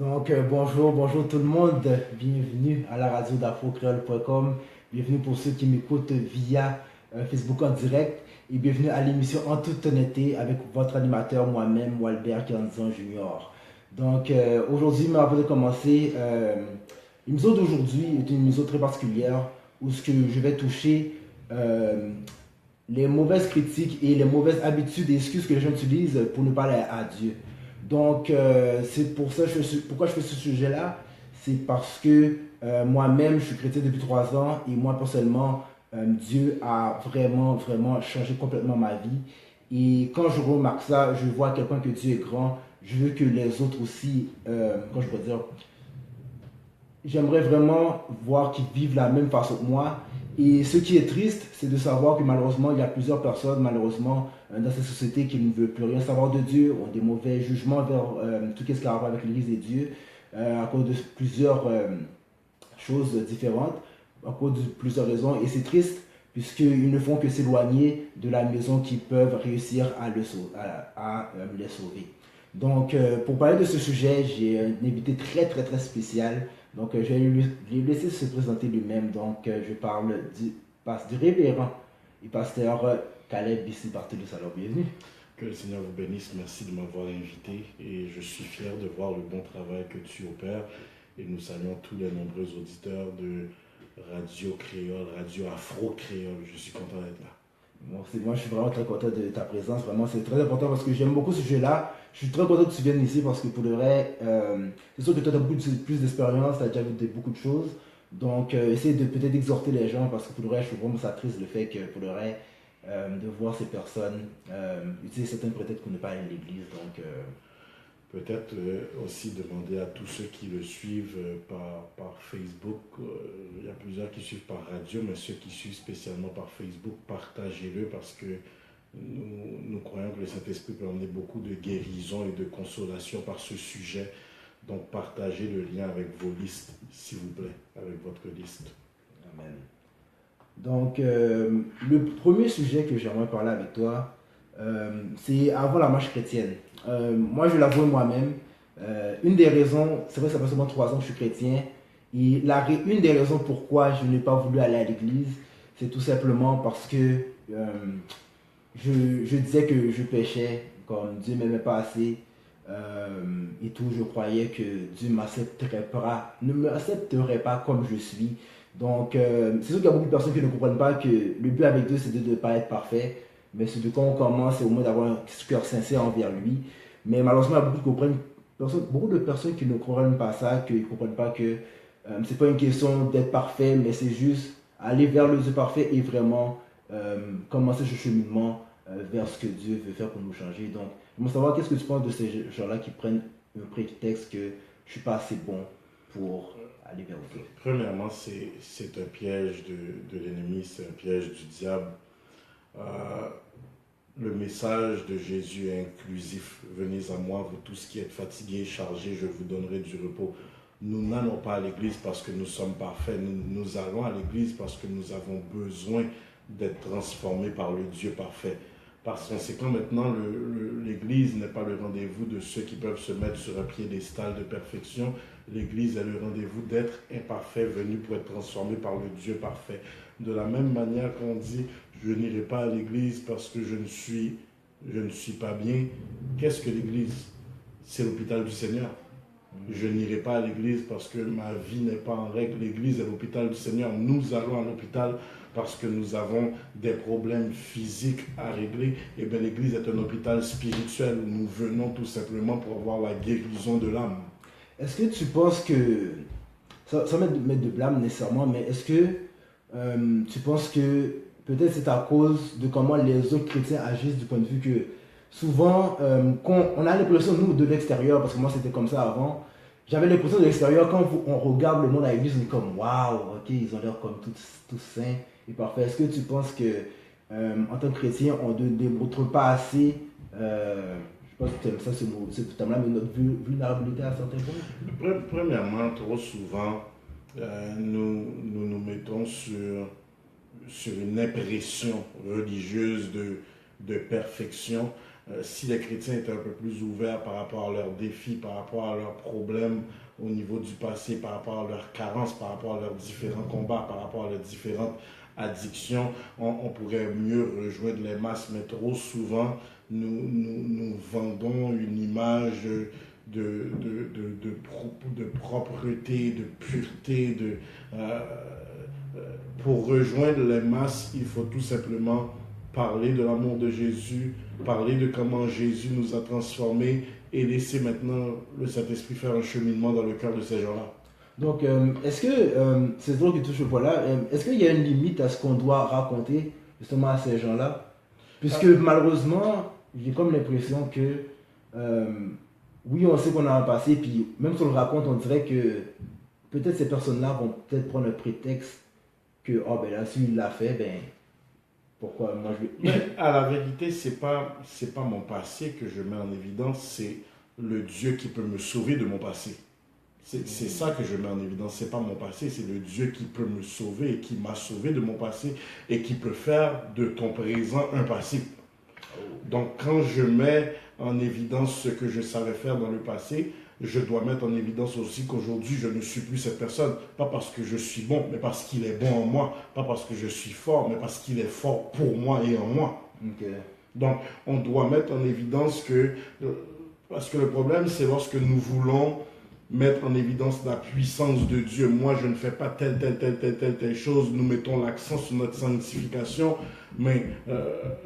Bonjour tout le monde, bienvenue à la radio d'afrocreole.com, bienvenue pour ceux qui m'écoutent via Facebook en direct et bienvenue à l'émission En toute honnêteté avec votre animateur moi-même, Walbert Kianzan Junior. Aujourd'hui, avant de commencer, l'émission d'aujourd'hui est une émission très particulière où ce que je vais toucher euh, les mauvaises critiques et les mauvaises habitudes et excuses que les gens utilisent pour ne pas aller à Dieu. C'est pour ça pourquoi je fais ce sujet-là. C'est parce que moi-même, je suis chrétien depuis 3 ans et moi, personnellement, Dieu a vraiment, vraiment changé complètement ma vie. Et quand je remarque ça, je vois à quel point que Dieu est grand. Je veux que les autres aussi, quand je peux dire, j'aimerais vraiment voir qu'ils vivent la même façon que moi. Et ce qui est triste, c'est de savoir que malheureusement, il y a plusieurs personnes, malheureusement, dans cette société qui ne veulent plus rien savoir de Dieu, ont des mauvais jugements vers tout ce qui a à voir avec l'Église et Dieu, à cause de plusieurs choses différentes, à cause de plusieurs raisons. Et c'est triste, puisqu'ils ne font que s'éloigner de la maison qui peuvent réussir à les sauver. Pour parler de ce sujet, j'ai un invité très, très, très spécial. Je vais lui laisser se présenter lui-même. Je parle du révérend et pasteur Caleb Bissi Barthelus. Alors, bienvenue. Que le Seigneur vous bénisse. Merci de m'avoir invité et je suis fier de voir le bon travail que tu opères. Et nous saluons tous les nombreux auditeurs de Radio Créole, Radio Afro Créole. Je suis content d'être là. Moi, je suis vraiment très content de ta présence. Vraiment, c'est très important parce que j'aime beaucoup ce sujet-là. Je suis très content que tu viennes ici parce que pour le vrai, c'est sûr que toi, tu as beaucoup plus d'expérience, tu as déjà vu beaucoup de choses. Essaye de peut-être exhorter les gens parce que pour le vrai, je suis vraiment ça triste le fait que pour le vrai, de voir ces personnes utiliser certains prétextes pour ne pas aller à l'église. Peut-être aussi demander à tous ceux qui le suivent par Facebook, il y a plusieurs qui suivent par radio, mais ceux qui suivent spécialement par Facebook, partagez-le parce que nous croyons que le Saint-Esprit peut emmener beaucoup de guérison et de consolation par ce sujet. Donc partagez le lien avec vos listes, s'il vous plaît, avec votre liste. Amen. Le premier sujet que j'aimerais parler avec toi, c'est avant la marche chrétienne. Moi, je l'avoue moi-même. Une des raisons, c'est vrai que ça fait seulement 3 ans que je suis chrétien. Et une des raisons pourquoi je n'ai pas voulu aller à l'église, c'est tout simplement parce que je disais que je péchais, comme Dieu ne m'aimait pas assez. Et tout, je croyais que Dieu ne m'accepterait pas comme je suis. C'est sûr qu'il y a beaucoup de personnes qui ne comprennent pas que le but avec Dieu, c'est de ne pas être parfait. Mais c'est de quand on commence, c'est au moins d'avoir un cœur sincère envers lui. Mais malheureusement, il y a beaucoup de personnes qui ne comprennent pas ça, qui ne comprennent pas que c'est pas une question d'être parfait, mais c'est juste aller vers le Dieu parfait et vraiment commencer ce cheminement vers ce que Dieu veut faire pour nous changer. Donc, je veux savoir qu'est-ce que tu penses de ces gens-là qui prennent un prétexte que je ne suis pas assez bon pour aller vers Dieu. Premièrement, c'est un piège de l'ennemi, c'est un piège du diable. Le message de Jésus est inclusif. Venez à moi, vous tous qui êtes fatigués, chargés, je vous donnerai du repos. Nous n'allons pas à l'église parce que nous sommes parfaits. Nous allons à l'église parce que nous avons besoin d'être transformés par le Dieu parfait. Par conséquent, maintenant, l'église n'est pas le rendez-vous de ceux qui peuvent se mettre sur un piédestal de perfection. L'église est le rendez-vous d'être imparfait, venu pour être transformé par le Dieu parfait. De la même manière qu'on dit, je n'irai pas à l'église parce que je ne suis pas bien. Qu'est-ce que l'église? C'est l'hôpital du Seigneur. Je n'irai pas à l'église parce que ma vie n'est pas en règle. L'église est l'hôpital du Seigneur. Nous allons à l'hôpital parce que nous avons des problèmes physiques à régler. Et bien l'église est un hôpital spirituel où nous venons tout simplement pour avoir la guérison de l'âme. Est-ce que tu penses que, sans mettre de blâme nécessairement, mais est-ce que tu penses que peut-être c'est à cause de comment les autres chrétiens agissent du point de vue que souvent, quand on a l'impression, nous, de l'extérieur, parce que moi c'était comme ça avant, j'avais l'impression de l'extérieur, quand on regarde le monde à l'église, on est comme waouh, ok, ils ont l'air comme tous saints et parfaits. Est-ce que tu penses que, en tant que chrétien, on ne démontre pas assez, je pense que tu aimes ça, ce terme-là, mais notre vulnérabilité à certains points? Premièrement, trop souvent, nous mettons sur une impression religieuse de perfection, si les chrétiens étaient un peu plus ouverts par rapport à leurs défis, par rapport à leurs problèmes au niveau du passé, par rapport à leurs carences, par rapport à leurs différents combats, par rapport à leurs différentes addictions, on pourrait mieux rejoindre les masses. Mais trop souvent, nous vendons une image de propreté, de pureté. Pour rejoindre les masses, il faut tout simplement parler de l'amour de Jésus, parler de comment Jésus nous a transformés et laisser maintenant le Saint-Esprit faire un cheminement dans le cœur de ces gens-là. Donc, est-ce que, c'est drôle que touche le point là, est-ce qu'il y a une limite à ce qu'on doit raconter justement à ces gens-là? Puisque malheureusement, j'ai comme l'impression que, oui, on sait qu'on a un passé, puis même si on le raconte, on dirait que peut-être ces personnes-là vont peut-être prendre un prétexte que, oh ben là, s'il l'a fait, ben, pourquoi moi je vais... Mais à la vérité, c'est pas mon passé que je mets en évidence, c'est le Dieu qui peut me sauver de mon passé. C'est ça que je mets en évidence. C'est pas mon passé, c'est le Dieu qui peut me sauver et qui m'a sauvé de mon passé et qui peut faire de ton présent un passé. Donc quand je mets en évidence ce que je savais faire dans le passé, je dois mettre en évidence aussi qu'aujourd'hui je ne suis plus cette personne. Pas parce que je suis bon, mais parce qu'il est bon en moi. Pas parce que je suis fort, mais parce qu'il est fort pour moi et en moi. Okay. Donc on doit mettre en évidence que... Parce que le problème, c'est lorsque nous voulons mettre en évidence la puissance de Dieu. Moi, je ne fais pas telle chose. Nous mettons l'accent sur notre sanctification, mais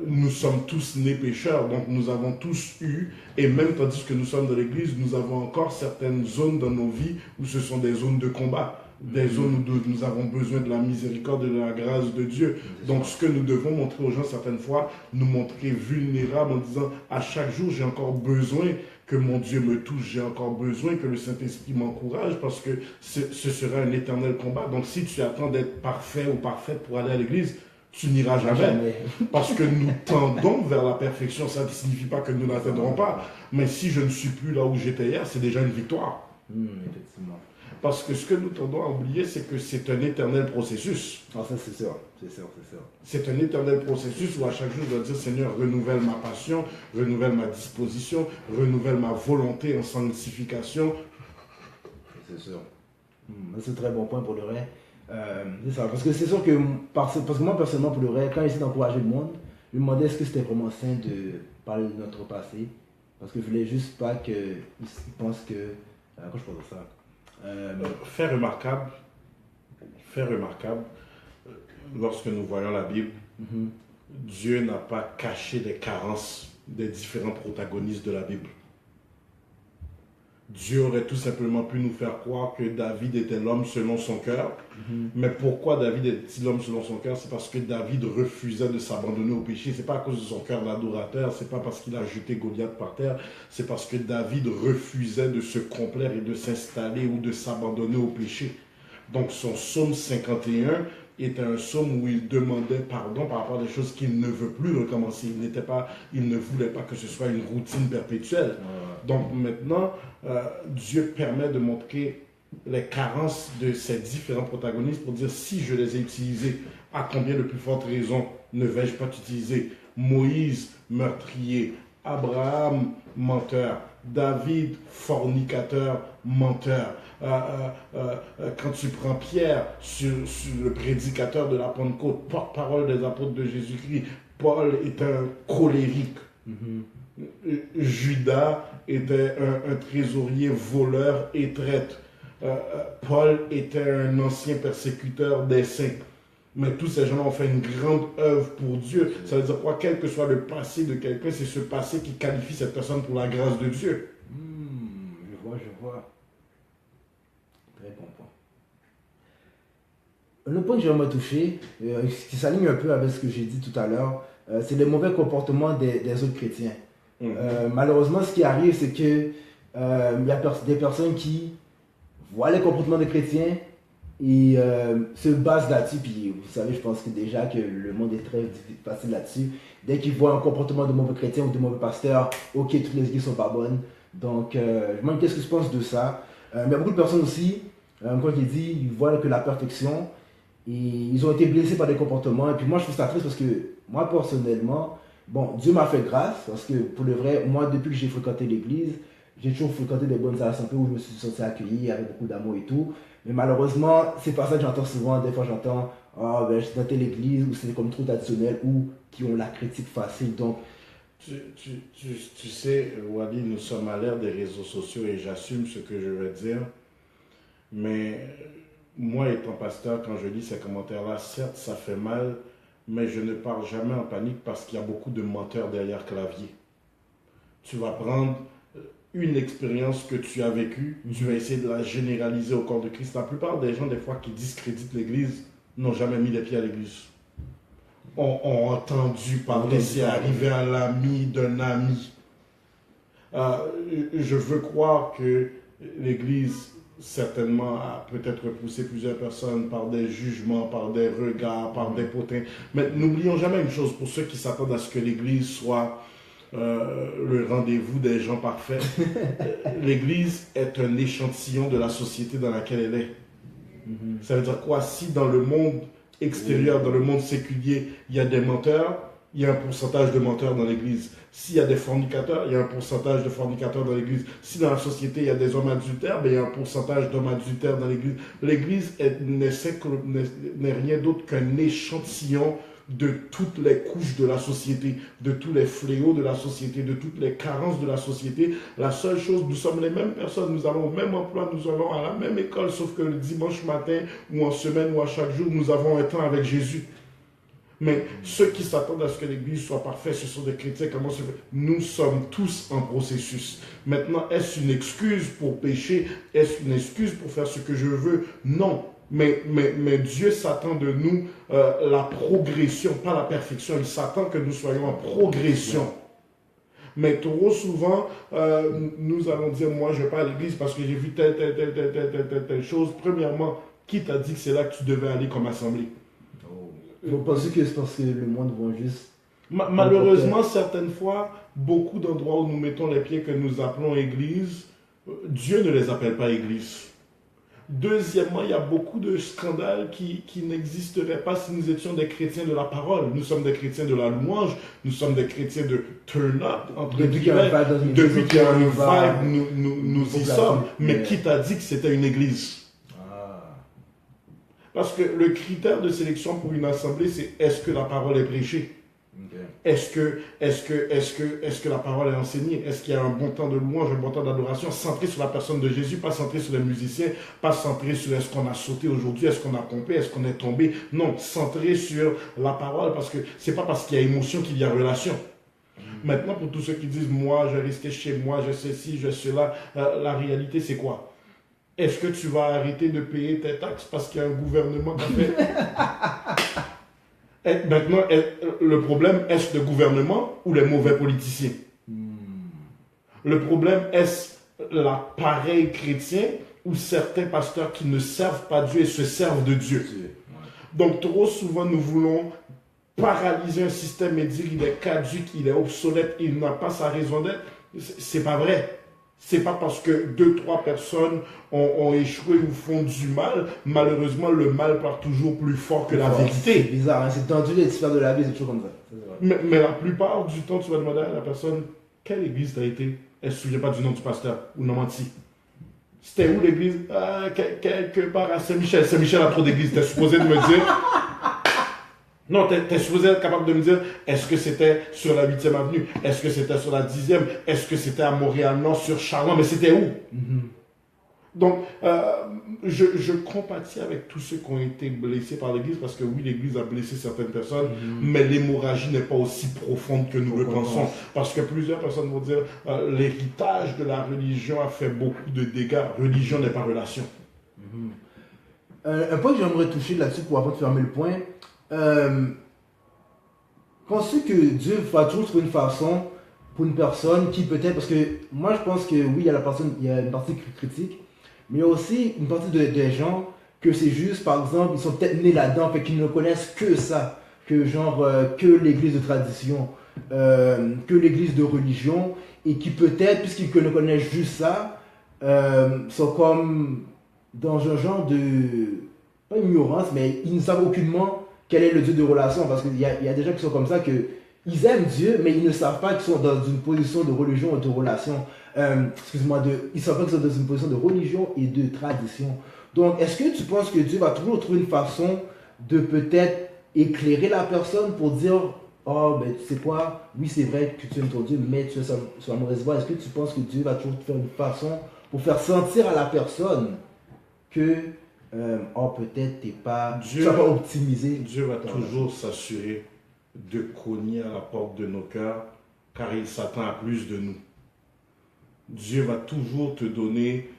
nous sommes tous nés pécheurs, donc nous avons tous eu, et même tandis que nous sommes dans l'église, nous avons encore certaines zones dans nos vies où ce sont des zones de combat, des zones où nous avons besoin de la miséricorde et de la grâce de Dieu. Donc ce que nous devons montrer aux gens certaines fois, nous montrer vulnérables en disant à chaque jour j'ai encore besoin que mon Dieu me touche, j'ai encore besoin que le Saint-Esprit m'encourage parce que ce sera un éternel combat. Donc si tu attends d'être parfait ou parfaite pour aller à l'église, tu n'iras jamais. Parce que nous tendons vers la perfection. Ça ne signifie pas que nous n'atteindrons pas. Mais si je ne suis plus là où j'étais hier, c'est déjà une victoire. Effectivement. Parce que ce que nous tendons à oublier, c'est que c'est un éternel processus. Ah, ça c'est sûr, c'est sûr. C'est un éternel processus où à chaque jour, je dois dire, Seigneur, renouvelle ma passion, renouvelle ma disposition, renouvelle ma volonté en sanctification. C'est sûr. C'est un très bon point pour le reste. C'est ça, parce que c'est sûr que, parce que moi personnellement pour le reste, quand j'essaie d'encourager le monde, je me demandais est-ce que c'était vraiment sain de parler de notre passé, parce que je voulais juste pas qu'ils pensent que... quand je pense de ça... Fait remarquable, lorsque nous voyons la Bible, Dieu n'a pas caché les carences des différents protagonistes de la Bible. Dieu aurait tout simplement pu nous faire croire que David était l'homme selon son cœur. Mais pourquoi David est-il l'homme selon son cœur? C'est parce que David refusait de s'abandonner au péché. C'est pas à cause de son cœur d'adorateur, c'est pas parce qu'il a jeté Goliath par terre, c'est parce que David refusait de se complaire et de s'installer ou de s'abandonner au péché. Donc son psaume 51 était un psaume où il demandait pardon par rapport à des choses qu'il ne veut plus recommencer. Il ne voulait pas que ce soit une routine perpétuelle. Donc maintenant, Dieu permet de montrer les carences de ces différents protagonistes pour dire si je les ai utilisés, à combien de plus forte raison ne vais-je pas t'utiliser? Moïse, meurtrier, Abraham, menteur, David, fornicateur, menteur. Quand tu prends Pierre, sur le prédicateur de la Pentecôte, porte-parole des apôtres de Jésus-Christ, Paul est un colérique. Judas était un trésorier voleur et traître. Paul était un ancien persécuteur des saints. Mais tous ces gens ont fait une grande œuvre pour Dieu. Ça veut dire quoi? Quel que soit le passé de quelqu'un, c'est ce passé qui qualifie cette personne pour la grâce de Dieu. Je vois. Très bon point. Le point que j'aimerais toucher, qui s'aligne un peu avec ce que j'ai dit tout à l'heure, c'est le mauvais comportement des autres chrétiens. Malheureusement, ce qui arrive, c'est que y a des personnes qui voient les comportements des chrétiens et se basent là-dessus. Puis vous savez, je pense que déjà que le monde est très facile là-dessus. Dès qu'ils voient un comportement de mauvais chrétien ou de mauvais pasteur, ok, toutes les églises sont pas bonnes. Donc, je me demande qu'est-ce que je pense de ça. Il y a beaucoup de personnes aussi, comme je l'ai dit, ils voient que la perfection, et ils ont été blessés par des comportements. Et puis moi, je trouve ça triste parce que moi, personnellement, Bon, Dieu m'a fait grâce parce que pour le vrai, moi, depuis que j'ai fréquenté l'église, j'ai toujours fréquenté des bonnes assemblées où je me suis senti accueilli avec beaucoup d'amour et tout. Mais malheureusement, c'est pas ça que j'entends souvent. Des fois, j'entends, oh, ben, je suis dans telle église où c'est comme trop traditionnel ou qui ont la critique facile. Donc, Tu sais, Wally, nous sommes à l'ère des réseaux sociaux et j'assume ce que je vais dire. Mais moi, étant pasteur, quand je lis ces commentaires-là, certes, ça fait mal, mais je ne pars jamais en panique parce qu'il y a beaucoup de menteurs derrière clavier. Tu vas prendre une expérience que tu as vécue, tu vas essayer de la généraliser au corps de Christ. La plupart des gens, des fois, qui discréditent l'Église, n'ont jamais mis les pieds à l'Église. Ont entendu parler, c'est arrivé à l'ami d'un ami. Je veux croire que l'Église, certainement, a peut-être poussé plusieurs personnes par des jugements, par des regards, par des potins. Mais n'oublions jamais une chose, pour ceux qui s'attendent à ce que l'Église soit le rendez-vous des gens parfaits. L'Église est un échantillon de la société dans laquelle elle est. Ça veut dire quoi? Si dans le monde extérieur, dans le monde séculier, il y a des menteurs, il y a un pourcentage de menteurs dans l'Église. S'il y a des fornicateurs, il y a un pourcentage de fornicateurs dans l'Église. Si dans la société, il y a des hommes adultères, ben, il y a un pourcentage d'hommes adultères dans l'Église. L'Église n'est rien d'autre qu'un échantillon de toutes les couches de la société, de tous les fléaux de la société, de toutes les carences de la société. La seule chose, nous sommes les mêmes personnes, nous avons au même emploi, nous allons à la même école, sauf que le dimanche matin, ou en semaine, ou à chaque jour, nous avons un temps avec Jésus. Mais ceux qui s'attendent à ce que l'Église soit parfaite, ce sont des chrétiens. Comment se fait? Nous sommes tous en processus. Maintenant, est-ce une excuse pour pécher? Est-ce une excuse pour faire ce que je veux? Non. Mais Dieu s'attend de nous la progression, pas la perfection. Il s'attend que nous soyons en progression. Mais trop souvent, nous allons dire, moi je ne vais pas à l'église parce que j'ai vu telle chose. Premièrement, qui t'a dit que c'est là que tu devais aller comme assemblée? Vous pensez que c'est parce que le monde va juste... Malheureusement, certaines fois, beaucoup d'endroits où nous mettons les pieds que nous appelons église, Dieu ne les appelle pas église. Deuxièmement, il y a beaucoup de scandales qui n'existeraient pas si nous étions des chrétiens de la parole. Nous sommes des chrétiens de la louange, nous sommes des chrétiens de turn up, entre guillemets. Depuis qu'il y a un vibe, nous y sommes. Mais qui t'a dit que c'était une église? Parce que le critère de sélection pour une assemblée, c'est est-ce que la parole est prêchée? Est-ce que la parole est enseignée? Est-ce qu'il y a un bon temps de louange, un bon temps d'adoration, centré sur la personne de Jésus, pas centré sur les musiciens, pas centré sur est-ce qu'on a sauté aujourd'hui, est-ce qu'on a pompé, est-ce qu'on est tombé? Non, centré sur la parole, parce que c'est pas parce qu'il y a émotion qu'il y a relation. Maintenant, pour tous ceux qui disent, moi, je restais chez moi, je sais ci, je sais là, la réalité, c'est quoi? Est-ce que tu vas arrêter de payer tes taxes parce qu'il y a un gouvernement qui a fait... Maintenant, le problème, est-ce le gouvernement ou les mauvais politiciens? Le problème, est-ce l'appareil chrétien ou certains pasteurs qui ne servent pas Dieu et se servent de Dieu? Donc, trop souvent, nous voulons paralyser un système et dire il est caduque, il est obsolète, il n'a pas sa raison d'être. C'est pas vrai. C'est pas parce que 2-3 personnes ont échoué ou font du mal, malheureusement le mal part toujours plus fort que la vérité. C'est bizarre, hein? C'est tendu les histoires de la vie, c'est toujours comme ça. Mais la plupart du temps, tu vas demander à la personne, quelle église t'as été? Elle ne se souvient pas du nom du pasteur, ou non menti. C'était où l'église? Quelque part à Saint-Michel. Saint-Michel a trop d'églises. T'es supposé de me dire... Non, tu es supposé être capable de me dire, est-ce que c'était sur la 8e avenue? Est-ce que c'était sur la 10e? Est-ce que c'était à Montréal-Nord, sur Charlon? Mais c'était où? Donc, je compatis avec tous ceux qui ont été blessés par l'Église, parce que oui, l'Église a blessé certaines personnes, mais l'hémorragie n'est pas aussi profonde que nous le pensons. Parce que plusieurs personnes vont dire, l'héritage de la religion a fait beaucoup de dégâts. Religion n'est pas relation. Un point que j'aimerais toucher là-dessus pour avant de fermer le point, pensez que Dieu va toujours trouver une façon pour une personne qui peut-être, parce que moi je pense que oui, il y a une partie critique, mais il y a aussi une partie des gens que c'est juste, par exemple, ils sont peut-être nés là-dedans, fait qu'ils ne connaissent que ça, que genre, que l'église de tradition, que l'église de religion, et qui peut-être, puisqu'ils ne connaissent juste ça, sont comme dans un genre de, pas ignorance, mais ils ne savent aucunement quel est le Dieu de relation, parce qu'il y a des gens qui sont comme ça, que ils aiment Dieu, mais ils ne savent pas qu'ils sont dans une position de religion ou de relation. Excuse-moi, ils ne savent pas qu'ils sont dans une position de religion et de tradition. Donc, est-ce que tu penses que Dieu va toujours trouver une façon de peut-être éclairer la personne pour dire, oh, ben tu sais quoi, oui c'est vrai que tu aimes ton Dieu, mais tu es sur la mauvaise voie. Est-ce que tu penses que Dieu va toujours faire une façon pour faire sentir à la personne que, oh, peut-être tu n'as pas optimisé. Dieu va toujours s'assurer de cogner à la porte de nos cœurs, car il s'attend à plus de nous. Dieu va toujours te donner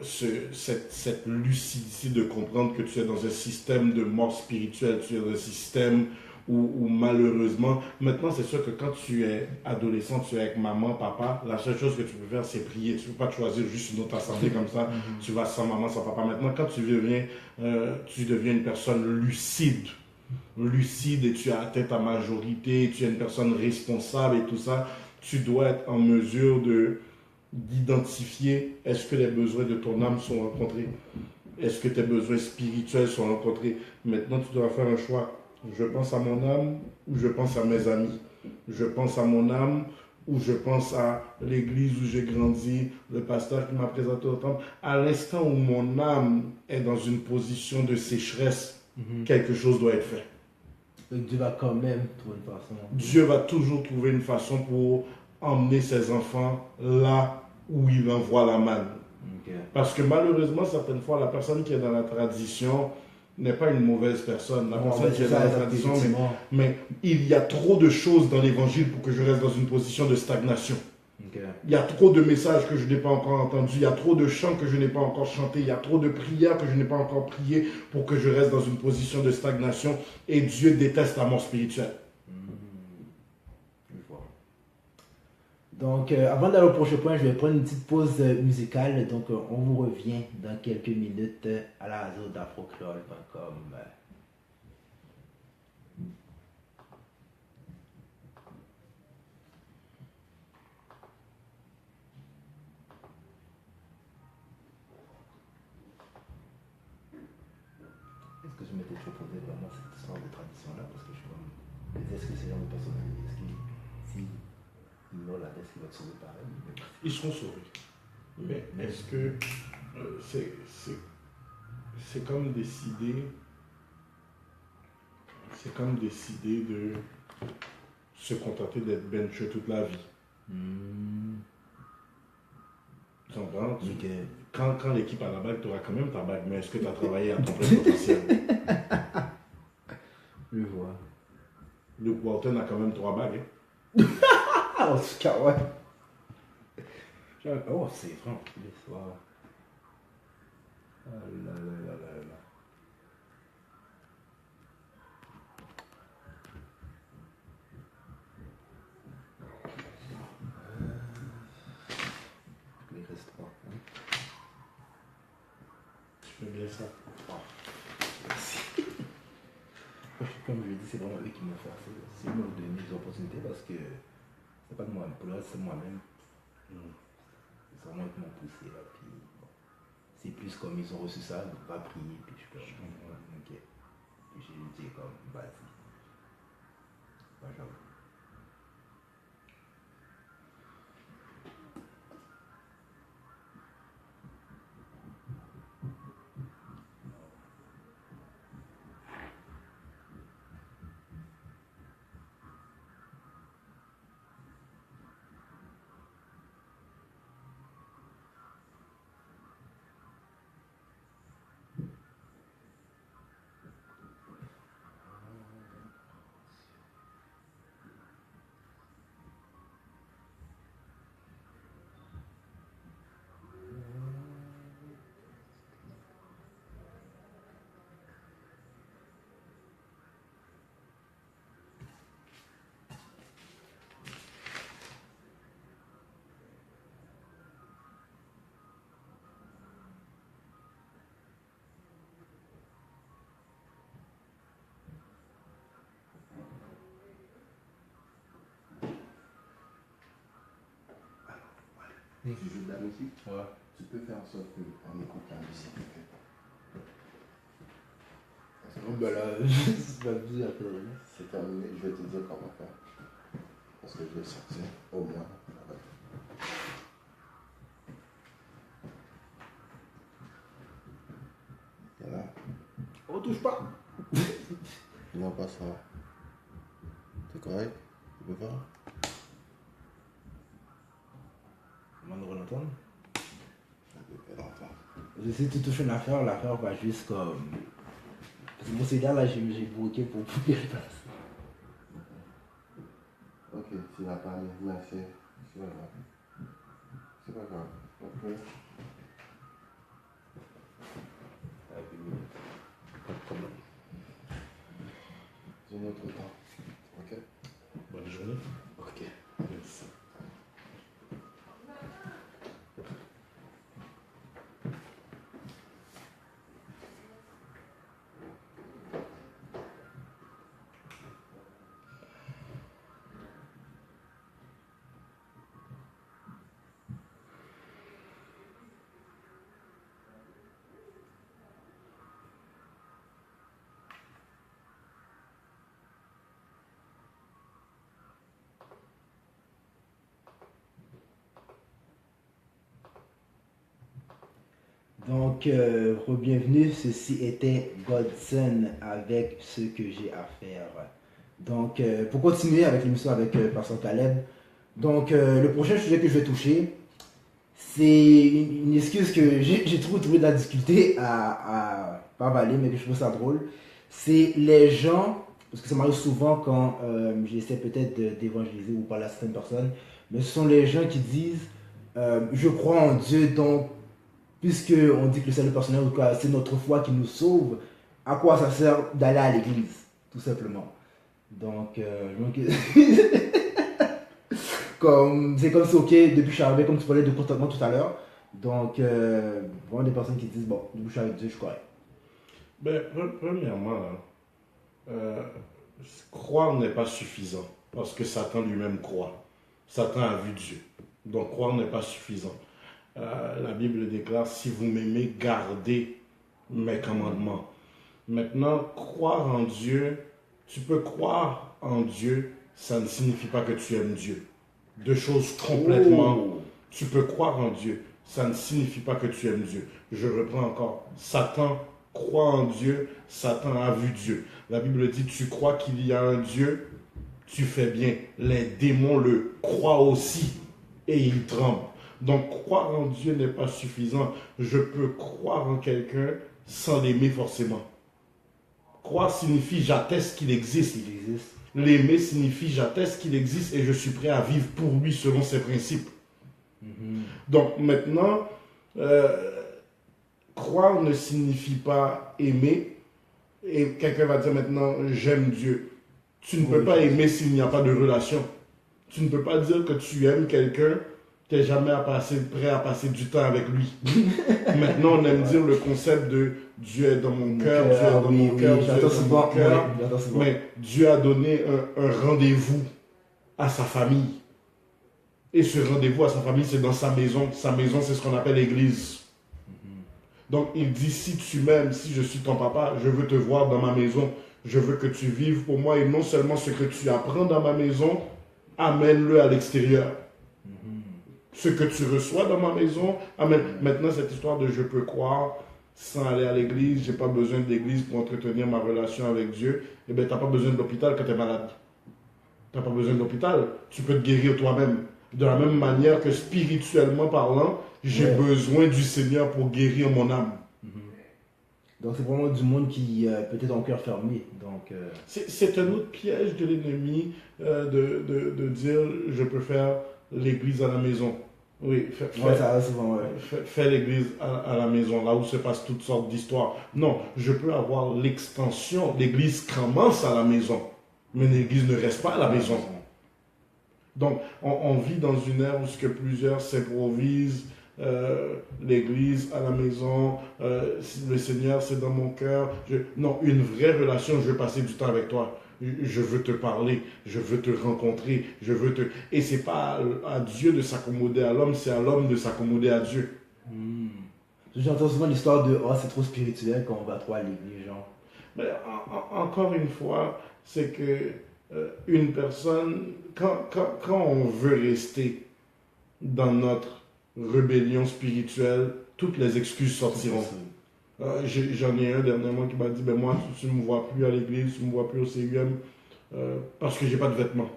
cette lucidité de comprendre que tu es dans un système de mort spirituelle, tu es dans un système où malheureusement, maintenant c'est sûr que quand tu es adolescent, tu es avec maman, papa, la seule chose que tu peux faire c'est prier. Tu ne peux pas choisir juste une autre assemblée comme ça, tu vas sans maman, sans papa. Maintenant quand tu deviens une personne lucide et tu as atteint ta majorité, tu es une personne responsable et tout ça, tu dois être en mesure d'identifier est-ce que les besoins de ton âme sont rencontrés, est-ce que tes besoins spirituels sont rencontrés. Maintenant, tu dois faire un choix. Je pense à mon âme ou je pense à mes amis. Je pense à mon âme ou je pense à l'église où j'ai grandi, le pasteur qui m'a présenté au temple. À l'instant où mon âme est dans une position de sécheresse, quelque chose doit être fait. Donc Dieu va quand même trouver une façon. Dieu va toujours trouver une façon pour emmener ses enfants là où il envoie la manne. Okay. Parce que malheureusement, certaines fois, la personne qui est dans la tradition n'est pas une mauvaise personne. La personne qui est dans la tradition, mais il y a trop de choses dans l'évangile pour que je reste dans une position de stagnation. Okay. Il y a trop de messages que je n'ai pas encore entendus, il y a trop de chants que je n'ai pas encore chantés, il y a trop de prières que je n'ai pas encore priées pour que je reste dans une position de stagnation. Et Dieu déteste la mort spirituelle. Donc, avant d'aller au prochain point, je vais prendre une petite pause musicale. Donc, on vous revient dans quelques minutes à la radio d'afrocreole.com. Est-ce que je m'étais toujours posé vraiment cette histoire de tradition-là? Parce que je suis comme, est-ce que ces gens de personnes, est-ce qu'ils, si ils meurent là, est-ce qu'ils vont être sauvés pareil? Ils seront sauvés. Mais est-ce que c'est comme décider de se contenter d'être benché toute la vie. Tu comprends? Okay. Quand l'équipe a la bague, tu auras quand même ta bague, mais est-ce que tu as travaillé à ton plein potentiel? Je vois. Luke Walton a quand même 3 bagues. Hein? En tout cas, ouais. Oh, c'est vrai, l'histoire. Oh là là là là là. Il reste 3. Hein? Je fais bien ça. Oh. Merci. Comme je dis, c'est vraiment eux qui m'ont forcé. C'est eux qui m'ont donné des opportunités parce que c'est pas de moi, pour le reste, c'est moi-même. C'est vraiment eux qui m'ont poussé là. Puis, bon, c'est plus comme ils ont reçu ça, donc va prier. Puis je suis comme, ok. Puis j'ai dit comme, vas-y. Bah, j'avoue. Tu joues de la musique, ouais. Tu peux faire en sorte qu'on écoute la musique. Parce que Oh ben là, c'est pas bien après. C'est terminé, je vais te dire comment faire. Parce que je vais sortir au moins. Voilà. On touche pas. Non, pas ça. C'est correct? Tu peux faire? Comment nous l'entendre? Elle entend. J'essaie de toucher une affaire, l'affaire va juste comme. Parce que mon cellulaire là, j'ai bloqué pour pouvoir le passer. Ok, tu n'as pas mis, mais c'est pas grave. C'est pas grave. Ok. Pas de problème. C'est un autre temps. Ok? Bonne journée. Ok. Merci. Donc, bienvenue. Ceci était Godson avec ce que j'ai à faire. Donc, pour continuer avec l'émission avec Pasteur Caleb, donc le prochain sujet que je vais toucher, c'est une excuse que j'ai trouvé de la difficulté à pas avaler, mais que je trouve ça drôle. C'est les gens, parce que ça m'arrive souvent quand j'essaie peut-être d'évangéliser ou parler à certaines personnes, mais ce sont les gens qui disent je crois en Dieu, donc puisque on dit que le salut personnel, c'est notre foi qui nous sauve, à quoi ça sert d'aller à l'église, tout simplement. Donc, c'est comme si, ok, depuis que je suis arrivé, comme tu parlais de contentement tout à l'heure, donc, vraiment des personnes qui disent, bon, depuis que je suis avec Dieu, je suis correct. Ben, premièrement, croire n'est pas suffisant parce que Satan lui-même croit. Satan a vu Dieu. Donc, croire n'est pas suffisant. La Bible déclare, si vous m'aimez, gardez mes commandements. Maintenant, croire en Dieu, tu peux croire en Dieu, ça ne signifie pas que tu aimes Dieu. Deux choses complètement. Tu peux croire en Dieu, ça ne signifie pas que tu aimes Dieu. Je reprends encore. Satan croit en Dieu, Satan a vu Dieu. La Bible dit, tu crois qu'il y a un Dieu, tu fais bien. Les démons le croient aussi et ils tremblent. Donc, croire en Dieu n'est pas suffisant. Je peux croire en quelqu'un sans l'aimer forcément. Croire signifie j'atteste qu'il existe. L'aimer signifie j'atteste qu'il existe et je suis prêt à vivre pour lui selon ses principes. Donc maintenant, croire ne signifie pas aimer. Et quelqu'un va dire maintenant j'aime Dieu. Tu ne peux pas aimer s'il n'y a pas de relation. Tu ne peux pas dire que tu aimes quelqu'un. Tu n'es jamais prêt à passer du temps avec lui. Maintenant, on aime dire le concept de Dieu est dans mon cœur, Dieu est dans mon cœur, Dieu est dans mon cœur. Mais Dieu a donné un rendez-vous à sa famille. Et ce rendez-vous à sa famille, c'est dans sa maison. Sa maison, c'est ce qu'on appelle l'église. Donc, il dit, si tu m'aimes, si je suis ton papa, je veux te voir dans ma maison. Je veux que tu vives pour moi. Et non seulement ce que tu apprends dans ma maison, amène-le à l'extérieur. Ce que tu reçois dans ma maison, amène. Maintenant, cette histoire de je peux croire sans aller à l'église, j'ai pas besoin de l'église pour entretenir ma relation avec Dieu, eh bien, tu n'as pas besoin d'hôpital quand tu es malade. Tu n'as pas besoin d'hôpital. Tu peux te guérir toi-même. De la même manière que spirituellement parlant, j'ai besoin du Seigneur pour guérir mon âme. Donc c'est vraiment du monde qui peut-être en cœur fermé. C'est un autre piège de l'ennemi de dire je peux faire l'église à la maison. Oui, fais l'église à la maison, là où se passent toutes sortes d'histoires. Non, je peux avoir l'extension. L'église commence à la maison, mais l'église ne reste pas à la maison. Donc, on vit dans une ère où ce que plusieurs s'improvisent, l'église à la maison, le Seigneur c'est dans mon cœur. Non, une vraie relation, je veux passer du temps avec toi. Je veux te parler, je veux te rencontrer, Et c'est pas à Dieu de s'accommoder à l'homme, c'est à l'homme de s'accommoder à Dieu. J'entends souvent l'histoire de « Oh, c'est trop spirituel quand on va trop à l'église, genre. » Mais encore une fois, c'est que une personne, quand on veut rester dans notre rébellion spirituelle, toutes les excuses sortiront. J'en ai un dernièrement qui m'a dit, ben moi, tu ne me vois plus à l'église, tu ne me vois plus au CUM, parce que j'ai pas de vêtements.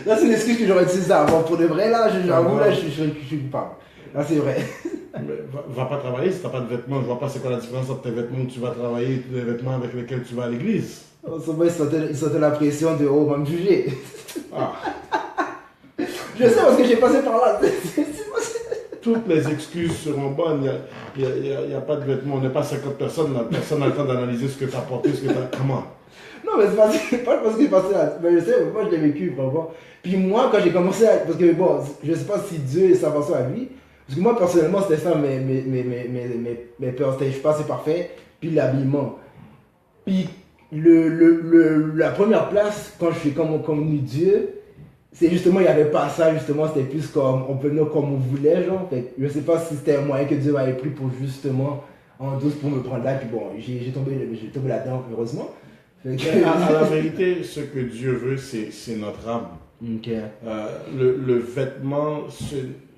Là, c'est l'excuse que j'aurais utilisé avant. Pour de vrai, là, j'avoue, là, je suis coupable. Là, c'est vrai. Mais va pas travailler si tu n'as pas de vêtements. Je vois pas c'est quoi la différence entre tes vêtements où tu vas travailler et les vêtements avec lesquels tu vas à l'église. Souvent, il sentait la pression de oh, on va me juger. Ah. Je sais parce que j'ai passé par là. Toutes les excuses seront bonnes. Il n'y a pas de vêtements. On n'est pas 50 personnes. La personne a le temps d'analyser ce que tu as porté, ce que tu as. Comment? Non, mais c'est pas parce que j'ai passé là. Mais je sais, moi, je l'ai vécu, vraiment. Puis moi, quand j'ai commencé à. Parce que bon, je sais pas si Dieu est sa façon à lui. Parce que moi, personnellement, c'était ça, mes peurs. C'était je sais pas, c'est parfait. Puis l'habillement. Puis la première place, quand je suis comme Dieu, c'est justement, il n'y avait pas ça, justement, c'était plus comme, on peut venir comme on voulait, genre. Fait, je sais pas si c'était un moyen que Dieu m'avait pris pour justement, en douce, pour me prendre là. Puis bon, j'ai tombé là-dedans, heureusement. Fait que... à la vérité, ce que Dieu veut, c'est notre âme. Okay. Le vêtement,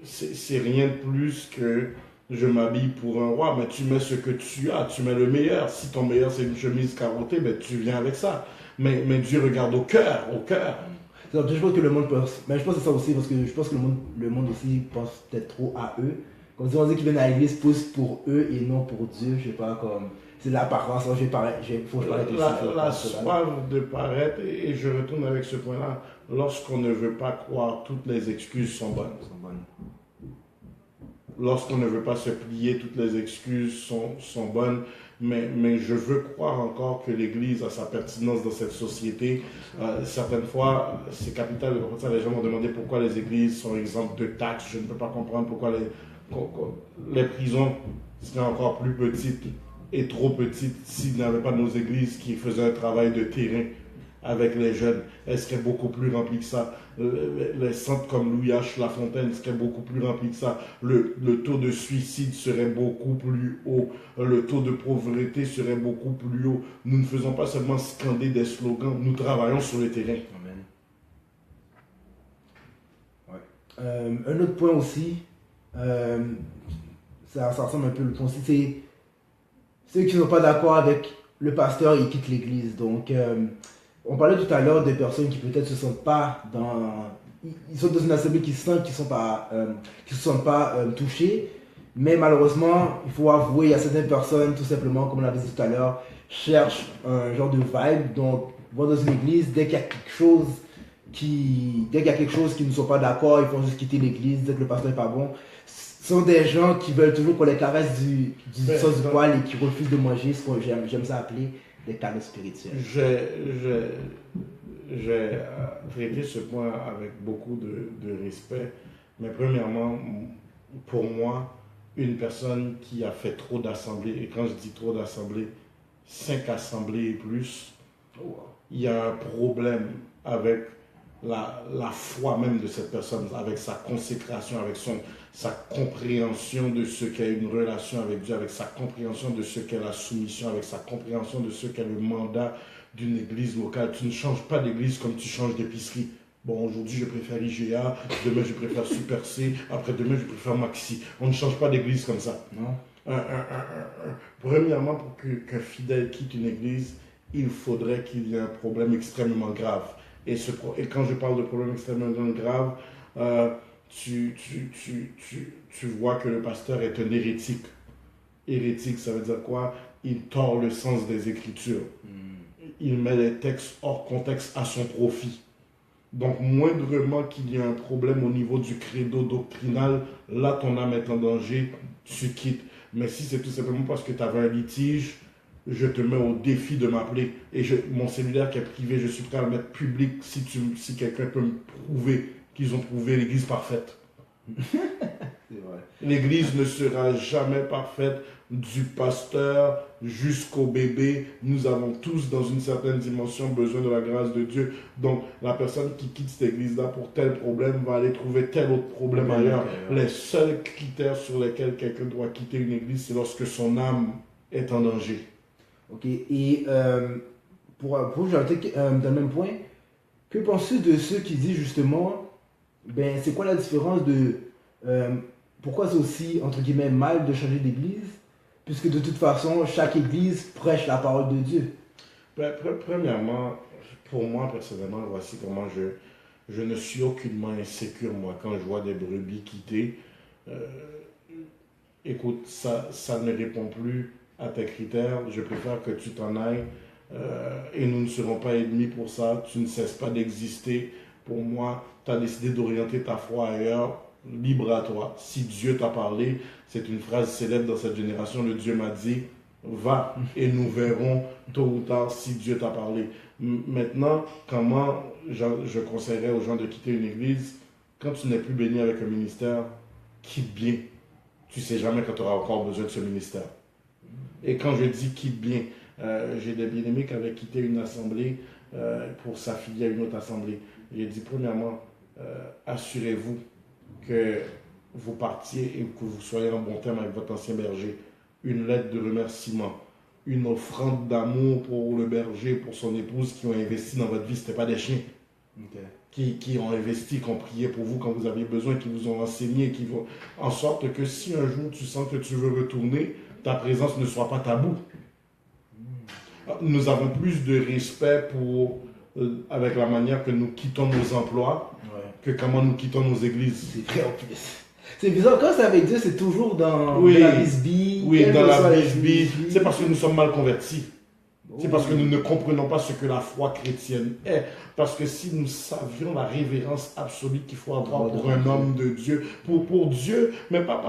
c'est rien de plus que je m'habille pour un roi, mais tu mets ce que tu as, tu mets le meilleur. Si ton meilleur c'est une chemise carottée, ben, tu viens avec ça. Mais Dieu regarde au cœur, au cœur. Donc, je pense que le monde pense, mais je pense que c'est ça aussi, parce que je pense que le monde aussi pense peut-être trop à eux. Comme si on dit qu'ils viennent à l'église plus pour eux et non pour Dieu, je sais pas, comme c'est l'apparence, faut que je paraisse la soif de paraître, et je retourne avec ce point-là, lorsqu'on ne veut pas croire, toutes les excuses sont bonnes. Lorsqu'on ne veut pas se plier, toutes les excuses sont bonnes. Mais je veux croire encore que l'Église a sa pertinence dans cette société. Certaines fois, c'est capital. Les gens m'ont demandé pourquoi les églises sont exemptes de taxes. Je ne peux pas comprendre pourquoi les prisons seraient encore plus petites et trop petites s'il n'y avait pas nos églises qui faisaient un travail de terrain avec les jeunes. Elles seraient beaucoup plus remplies que ça. Les centres comme Louis H. Lafontaine seraient beaucoup plus remplis que ça. Le taux de suicide serait beaucoup plus haut. Le taux de pauvreté serait beaucoup plus haut. Nous ne faisons pas seulement scander des slogans, nous travaillons sur le terrain. Amen. Ouais. Un autre point aussi, ça ressemble un peu le point aussi, c'est ceux qui ne sont pas d'accord avec le pasteur, ils quittent l'église. Donc, on parlait tout à l'heure des personnes qui peut-être se sentent pas dans... Ils sont dans une assemblée qui sentent qu'ils ne se sentent pas touchés. Mais malheureusement, il faut avouer, il y a certaines personnes, tout simplement, comme on l'avait dit tout à l'heure, cherchent un genre de vibe. Donc, vont dans une église, dès qu'il y a quelque chose qui ne sont pas d'accord, ils font juste quitter l'église, dès que le pasteur n'est pas bon. Ce sont des gens qui veulent toujours qu'on les caresse du sens du poil et qui refusent de manger ce que j'aime ça appeler des canaux spirituels. J'ai traité ce point avec beaucoup de respect, mais premièrement, pour moi, une personne qui a fait trop d'assemblées, et quand je dis trop d'assemblées, 5 assemblées et plus, il y a un problème avec la foi même de cette personne, avec sa consécration, avec sa compréhension de ce qu'est une relation avec Dieu, avec sa compréhension de ce qu'est la soumission, avec sa compréhension de ce qu'est le mandat d'une église locale. Tu ne changes pas d'église comme tu changes d'épicerie. Bon, aujourd'hui je préfère IGA, demain je préfère Super C, après-demain je préfère Maxi. On ne change pas d'église comme ça. Non. Premièrement, pour qu'un fidèle quitte une église, il faudrait qu'il y ait un problème extrêmement grave. Et quand je parle de problème extrêmement grave, tu vois que le pasteur est un hérétique. Hérétique, ça veut dire quoi? Il tord le sens des Écritures. Il met les textes hors contexte à son profit. Donc, moindrement qu'il y ait un problème au niveau du credo doctrinal, là, ton âme est en danger, tu quittes. Mais si c'est tout simplement parce que tu avais un litige, je te mets au défi de m'appeler. Et mon cellulaire qui est privé, je suis prêt à le mettre public si quelqu'un peut me prouver qu'ils ont trouvé l'église parfaite. L'église ne sera jamais parfaite, du pasteur jusqu'au bébé. Nous avons tous, dans une certaine dimension, besoin de la grâce de Dieu. Donc, la personne qui quitte cette église-là pour tel problème va aller trouver tel autre problème ailleurs. Les seuls critères sur lesquels quelqu'un doit quitter une église, c'est lorsque son âme est en danger. Ok, et pour ajouter dans le même point, que penses-tu de ceux qui disent justement, ben c'est quoi la différence de pourquoi c'est aussi entre guillemets mal de changer d'église, puisque de toute façon chaque église prêche la parole de Dieu. Premièrement, pour moi personnellement, voici comment je ne suis aucunement insécure, moi, quand je vois des brebis quitter. Euh, Écoute, ça ne répond plus à tes critères. Je préfère que tu t'en ailles et nous ne serons pas ennemis pour ça. Tu ne cesses pas d'exister. Pour moi, tu as décidé d'orienter ta foi ailleurs. Libre à toi. Si Dieu t'a parlé, c'est une phrase célèbre dans cette génération. Le Dieu m'a dit, va et nous verrons tôt ou tard si Dieu t'a parlé. Maintenant, comment je conseillerais aux gens de quitter une église quand tu n'es plus béni avec un ministère, quitte bien. Tu ne sais jamais quand tu auras encore besoin de ce ministère. Et quand je dis quitte bien, j'ai des bien-aimés qui avaient quitté une assemblée pour s'affilier à une autre assemblée. J'ai dit, premièrement, assurez-vous que vous partiez et que vous soyez en bon terme avec votre ancien berger. Une lettre de remerciement, une offrande d'amour pour le berger, pour son épouse qui ont investi dans votre vie. Ce n'était pas des chiens. Okay. Qui ont investi, qui ont prié pour vous quand vous aviez besoin, qui vous ont enseigné, qui vont en sorte que si un jour tu sens que tu veux retourner, ta présence ne soit pas tabou. Nous avons plus de respect avec la manière que nous quittons nos emplois que comment nous quittons nos églises. C'est vrai en plus. C'est bizarre, quand c'est avec Dieu, c'est toujours dans Oui, la bisbille. Oui, dans la bisbille. C'est parce que nous sommes mal convertis. C'est parce que nous ne comprenons pas ce que la foi chrétienne est. Parce que si nous savions la révérence absolue qu'il faut avoir pour un homme de Dieu, pour Dieu, mais pas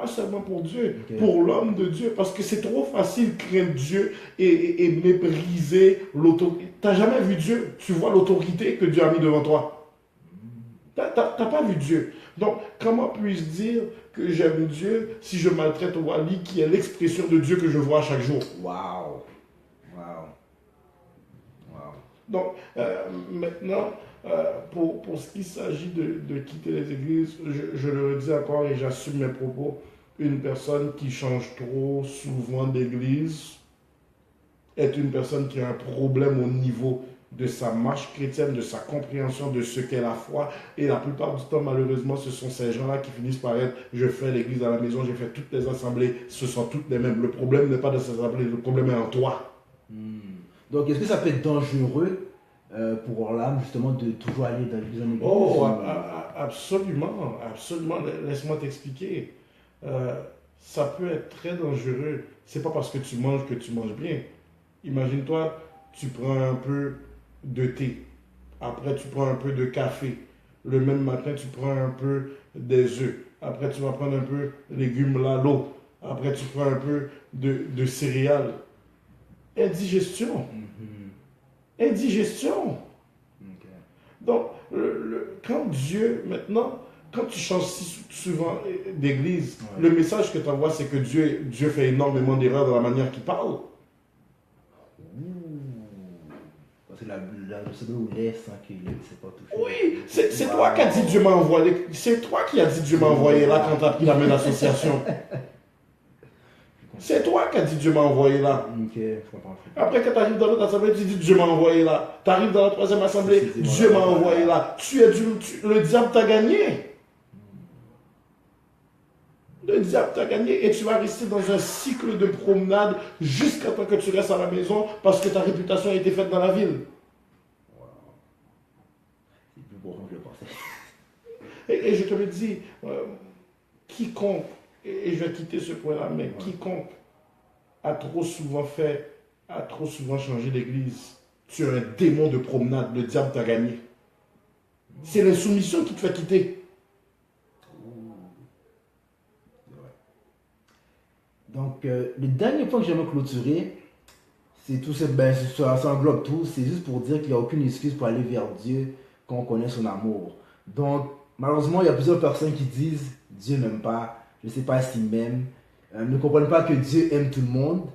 seulement pour Dieu, pour l'homme de Dieu. Parce que c'est trop facile de craindre Dieu et mépriser l'autorité. Tu n'as jamais vu Dieu, tu vois l'autorité que Dieu a mis devant toi. Tu n'as pas vu Dieu. Donc, comment puis-je dire que j'aime Dieu si je maltraite Wally, qui est l'expression de Dieu que je vois chaque jour? Waouh! Donc, maintenant, pour ce qui s'agit de quitter les églises, je le redis encore et j'assume mes propos, une personne qui change trop souvent d'église est une personne qui a un problème au niveau de sa marche chrétienne, de sa compréhension de ce qu'est la foi. Et la plupart du temps, malheureusement, ce sont ces gens-là qui finissent par être « je fais l'église à la maison, j'ai fait toutes les assemblées, ce sont toutes les mêmes ». Le problème n'est pas de ces assemblées, le problème est en toi. Donc, est-ce que ça peut être dangereux pour l'âme, justement, de toujours aller dans l'église en église? Oh, absolument, absolument. Laisse-moi t'expliquer. Ça peut être très dangereux. C'est pas parce que tu manges bien. Imagine-toi, tu prends un peu de thé. Après, tu prends un peu de café. Le même matin, tu prends un peu des œufs. Après, tu vas prendre un peu de légumes là, l'eau. Après, tu prends un peu de céréales. Indigestion. Indigestion. Donc, quand Dieu, maintenant, quand tu changes si souvent d'église, le message que tu envoies, c'est que Dieu fait énormément d'erreurs dans la manière qu'il parle. Parce que le pseudo laisse sans qu'il ne s'est pas touché. Oui, c'est toi qui as dit Dieu m'a envoyé. C'est toi qui as dit Dieu m'a envoyé là quand tu as pris la main d'association. C'est toi qui as dit Dieu m'a envoyé là. Ok, je comprends. Après que tu arrives dans l'autre assemblée, tu dis Dieu m'a envoyé là. Tu arrives dans la troisième assemblée, Dieu m'a envoyé là. Le diable t'a gagné. Le diable t'a gagné et tu vas rester dans un cycle de promenade jusqu'à temps que tu restes à la maison parce que ta réputation a été faite dans la ville. C'est plus beau que je pensais. Et je te le dis, quiconque, et je vais quitter ce point-là, mais quiconque a trop souvent changé d'église, tu es un démon de promenade, le diable t'a gagné. C'est l'insoumission qui te fait quitter. Donc, le dernier point que j'aimerais clôturer, c'est tout ça englobe tout, c'est juste pour dire qu'il n'y a aucune excuse pour aller vers Dieu quand on connaît son amour. Donc, malheureusement, il y a plusieurs personnes qui disent Dieu m'aime pas, je ne sais pas s'il m'aime, ne comprennent pas que Dieu aime tout le monde.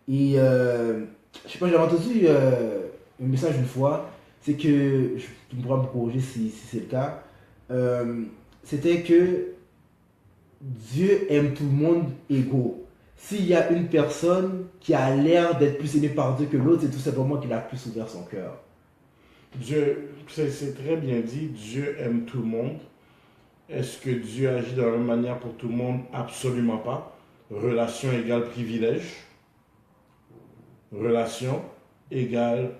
Et je sais pas, j'avais entendu un message une fois, c'est que, tu pourras me corriger si c'est le cas, c'était que Dieu aime tout le monde égaux. s'il y a une personne qui a l'air d'être plus aimée par Dieu que l'autre, c'est tout simplement qu'il a plus ouvert son cœur. Dieu, c'est très bien dit, Dieu aime tout le monde. Est-ce que Dieu agit de la même manière pour tout le monde? Absolument pas. Relation égale privilège. Relation égale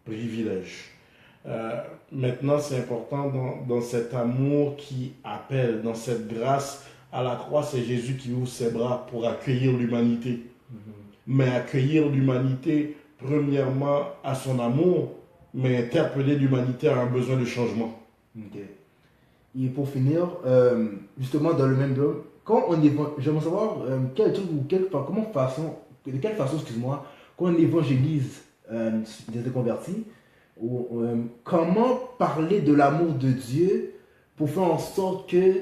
privilège. Maintenant, c'est important dans cet amour qui appelle, dans cette grâce à la croix, c'est Jésus qui ouvre ses bras pour accueillir l'humanité. Mais accueillir l'humanité, premièrement, à son amour, mais interpeller l'humanité à un besoin de changement. Okay. Et pour finir, justement dans le même domaine, quand on j'aimerais savoir de quelle façon, excuse-moi, quand on évangélise des convertis, comment parler de l'amour de Dieu pour faire en sorte que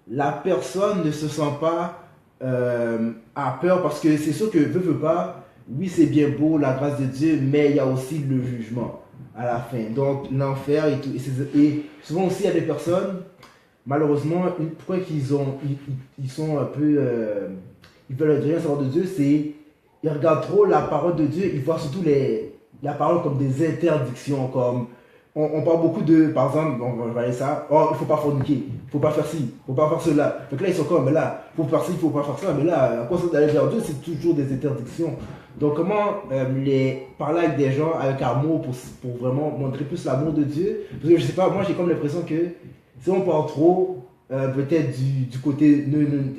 la personne ne se sent pas à peur, parce que c'est sûr que veut pas, oui c'est bien beau la grâce de Dieu, mais il y a aussi le jugement à la fin, donc l'enfer et tout, et souvent aussi il y a des personnes, malheureusement, pourquoi ils sont un peu, ils veulent rien savoir de Dieu, c'est ils regardent trop la parole de Dieu, ils voient surtout la parole comme des interdictions, comme on parle beaucoup de, par exemple, on va aller ça, oh, il faut pas forniquer, il faut pas faire ci, il faut pas faire cela. Donc là, ils sont comme, mais là, il faut faire ci, il faut pas faire ça, mais là, à quoi ça d'aller vers Dieu, c'est toujours des interdictions. Donc, comment parler avec des gens avec amour pour vraiment montrer plus l'amour de Dieu? Parce que je sais pas, moi, j'ai comme l'impression que si on parle trop, peut-être du côté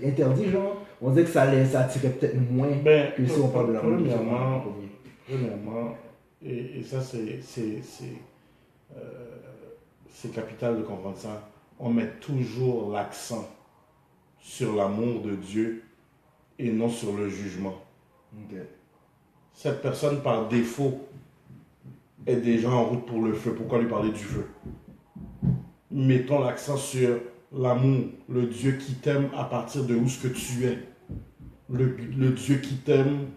interdit, genre, on dirait que ça attirait peut-être moins que si on parle de l'amour de Dieu. Premièrement, et ça, c'est capital de comprendre ça. On met toujours l'accent sur l'amour de Dieu et non sur le jugement. Okay. Cette personne, par défaut, est déjà en route pour le feu. Pourquoi lui parler du feu? Mettons l'accent sur l'amour, le Dieu qui t'aime à partir de où ce que tu es. Le Dieu qui t'aime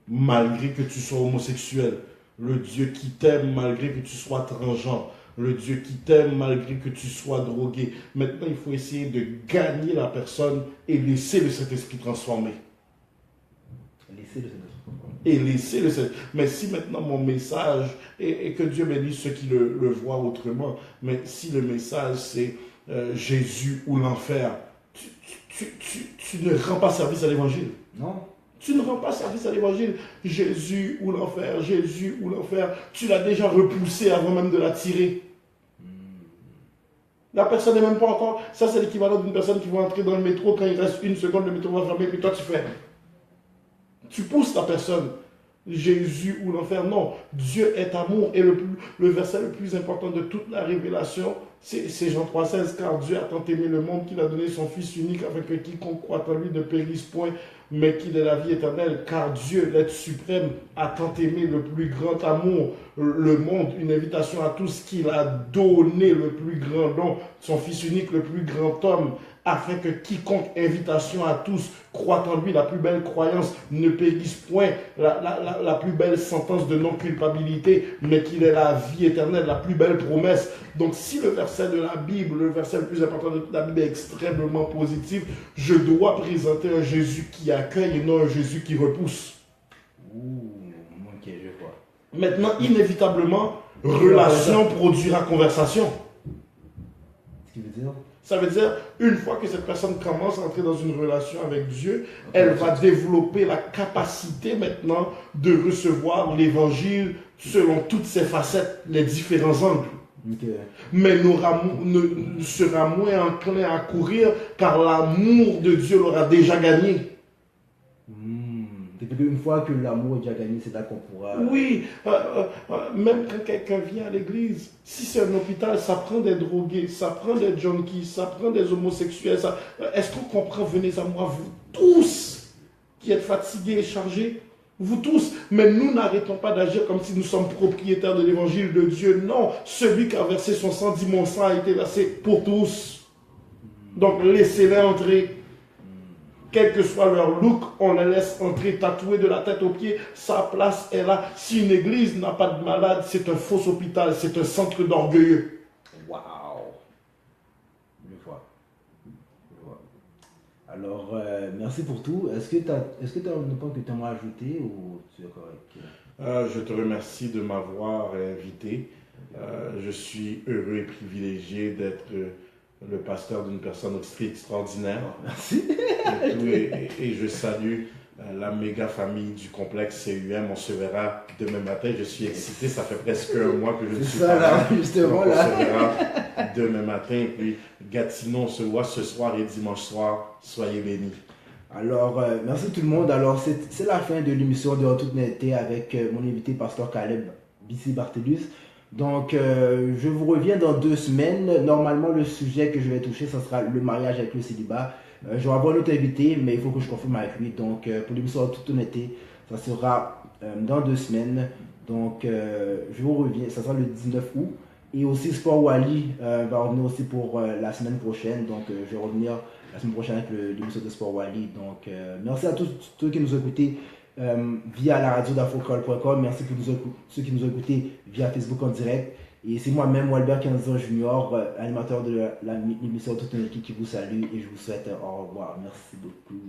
malgré que tu sois homosexuel. Le Dieu qui t'aime malgré que tu sois transgenre. Le Dieu qui t'aime malgré que tu sois drogué. Maintenant, il faut essayer de gagner la personne et laisser le Saint-Esprit transformer. Et laisser le Saint-Esprit. Mais si maintenant mon message, et que Dieu bénisse ceux qui le voient autrement, mais si le message c'est Jésus ou l'enfer, tu ne rends pas service à l'évangile. Non. Tu ne rends pas service à l'évangile. Jésus ou l'enfer, Jésus ou l'enfer. Tu l'as déjà repoussé avant même de l'attirer. La personne n'est même pas encore... Ça, c'est l'équivalent d'une personne qui va entrer dans le métro. Quand il reste une seconde, le métro va fermer. Puis toi, tu fais... Tu pousses la personne. Jésus ou l'enfer. Non. Dieu est amour. Et le verset le plus important de toute la révélation, c'est Jean 3,16. Car Dieu a tant aimé le monde qu'il a donné son Fils unique afin que quiconque croit en lui ne périsse point, mais qu'il ait la vie éternelle. Car Dieu, l'être suprême, a tant aimé le plus grand amour, le monde, une invitation à tous qu'il a donné le plus grand don, son Fils unique, le plus grand homme, afin que quiconque, invitation à tous, croit en lui, la plus belle croyance, ne périsse point, la plus belle sentence de non-culpabilité, mais qu'il ait la vie éternelle, la plus belle promesse. Donc si le verset de la Bible, le verset le plus important de toute la Bible est extrêmement positif, je dois présenter un Jésus qui accueille et non un Jésus qui repousse. Ok, je vois. Maintenant, inévitablement, relation produira conversation. Ce qui veut dire? Ça veut dire, une fois que cette personne commence à entrer dans une relation avec Dieu, elle va développer la capacité maintenant de recevoir l'évangile selon toutes ses facettes, les différents angles. Okay. Mais sera moins enclin à courir car l'amour de Dieu l'aura déjà gagné. Une fois que l'amour est déjà gagné, c'est là qu'on pourra... Oui, même quand quelqu'un vient à l'église, si c'est un hôpital, ça prend des drogués, ça prend des junkies, ça prend des homosexuels. Est-ce qu'on comprend? Venez à moi, vous tous qui êtes fatigués et chargés, vous tous. Mais nous n'arrêtons pas d'agir comme si nous sommes propriétaires de l'évangile de Dieu. Non, celui qui a versé son sang dit mon sang a été versé pour tous. Donc laissez-les entrer. Quel que soit leur look, on les laisse entrer tatoués de la tête aux pieds. Sa place est là. Si une église n'a pas de malade, c'est un faux hôpital, c'est un centre d'orgueilleux. Waouh! Je vois. Alors, merci pour tout. Est-ce que tu as un point que tu aimerais ajouter ou tu es correct? Je te remercie de m'avoir invité. Je suis heureux et privilégié d'être le pasteur d'une personne aussi extraordinaire. Merci. Et je salue la méga famille du complexe CUM. On se verra demain matin. Je suis excité. Ça fait presque un mois que je ne suis ça, pas là, justement, Donc, là. on se verra demain matin. Et puis, Gatineau, on se voit ce soir et dimanche soir. Soyez bénis. Alors, merci tout le monde. Alors, c'est la fin de l'émission de En toute honnêteté avec mon invité, Pasteur Caleb Bissi Barthelus. Donc, je vous reviens dans 2 semaines. Normalement, le sujet que je vais toucher, ce sera le mariage avec le célibat. Je vais avoir un autre invité, mais il faut que je confirme avec lui. Donc, pour l'émission En toute honnêteté, ça sera dans 2 semaines. Donc, je vous reviens. Ça sera le 19 août. Et aussi, Sport Wally va revenir aussi pour la semaine prochaine. Donc, je vais revenir la semaine prochaine avec l'émission de Sport Wally. Donc, merci à tous ceux qui nous ont écoutés via la radio d'afrocrol.com. Merci pour ceux qui nous ont écoutés via Facebook en direct. Et c'est moi-même, Walbert Kenzo Junior, animateur de l'émission Toute une équipe qui vous salue et je vous souhaite au revoir. Merci beaucoup.